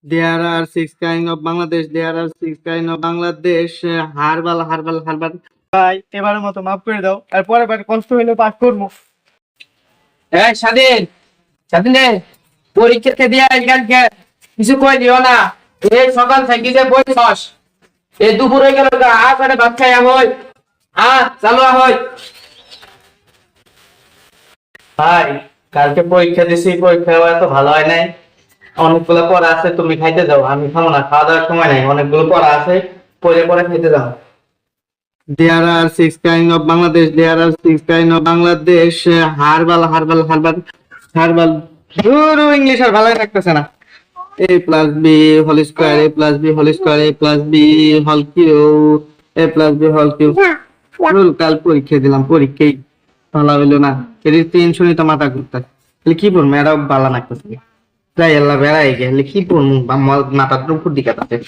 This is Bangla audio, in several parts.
There are six kind of Bangladesh. There are six kind of Bangladesh. Herbal. ভাই এবারের মতো মাফ করে দাও। আর পরের বার কষ্ট হইলে পাস করবো। এই স্বাধীন স্বাধীন রে, পরীক্ষা দিয়ে কালকে কিছু কই দিও না। এই সকাল থেকে যে বইছস, এই দুপুর হয়ে গেল করে ভাত খাই হই। চালু হই। ভাই কালকে পরীক্ষা দিছি, পরীক্ষা এত ভালো হয় নাই। অনেকগুলো পড়া আছে, তুমি খাইতে যাও, আমি খাবো না, খাওয়া দাওয়ার সময় নাই। অনেকগুলো পড়া আছে, পরে পরে খাইতে যাও। There are six kind of Bangladesh. There are six kind of Bangladesh. Herbal. পুরো ইংলিশ আর ভালো লাগতেছে না। A plus B whole square, A plus B whole square, A plus B whole cube, A plus B whole cube. কাল পরীক্ষা দিলাম, পরীক্ষাই ভালো হইলো না। এর টেনশনই তো মাথা ঘুরতেছে। তাহলে কি পড়বো, এরাও ভালো লাগতেছে। তাই আল্লাহ বেড়াই গেলে কি পড়বো, মাথার উপর দিকে আছে।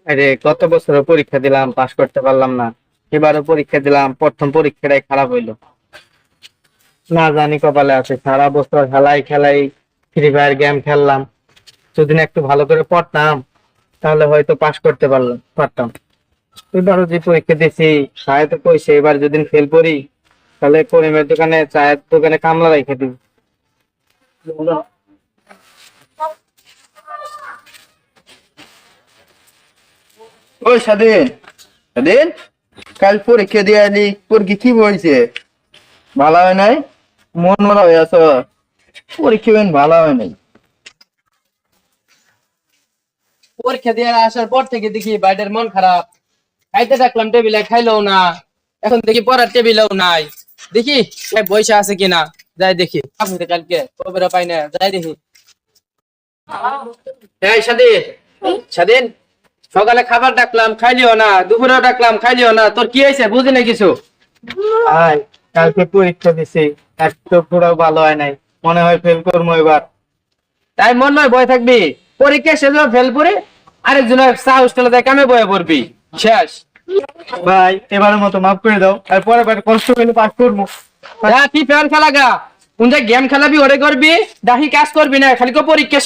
আরে কত বছর পরীক্ষা দিলাম, পাস করতে পারলাম না। এবারও পরীক্ষা দিলাম, প্রথম পরীক্ষাটাই খারাপ হইলো। না জানি কপালে আছে, সারা বছর খেলাই ফ্রি ফায়ার গেম খেললাম। যদি না একটু ভালো করে পড়তাম তাহলে হয়তো পাস করতে পারতাম। এবারও যে পরীক্ষা দিয়েছি, সাহেব তো কইছে এবার যদি ফেল করি তাহলে করিমের দোকানে, চায়ের দোকানে কামলা রেখে দিই। ওই স্বাধীন, স্বাধীন, কাল পরীক্ষা দিয়ে আলি, পরীক্ষা কি বলছে? ভালো হয় নাই? মন মরা হয়ে আছো? পরীক্ষা ভালো হয় নাই। পরীক্ষা দিয়ে আসার পর থেকে দেখি বাইরের মন খারাপ। খাইতে ডাকলাম টেবিলে, খাইলেও না। এখন দেখি পড়ার টেবিলেও নাই। দেখি বইসা আছে কিনা, যাই দেখি। কালকে খবরে পাই না, যাই দেখি। এই স্বাধীন, স্বাধীন, সকালে খাবার ডাকলাম খাইলিও না, দুপুরেও ডাকলাম খাইলিও না। তোর কি হয়েছে বুঝি না কিছু। ভাই কালকে পরীক্ষা দিছি, একটু পুরো ভালো হয় নাই, মনে হয় ফেল করবো এবার। তাই মন নয় বয়ে থাকবি, পরীক্ষা শেষ হয়ে ফেল করে আরেকজনের চা হোস্টেলে যায় কামে বয়ে পড়বি, শেষ। ভাই এবারের মতো মাফ করে দাও, আর পরের বার কষ্ট হইলে পাস করবো। তুই ফ্যান খেলা গা, কোন গেম খেলাবি ওরে করবি, দাহি কাজ করবি না, খালি পরীক্ষা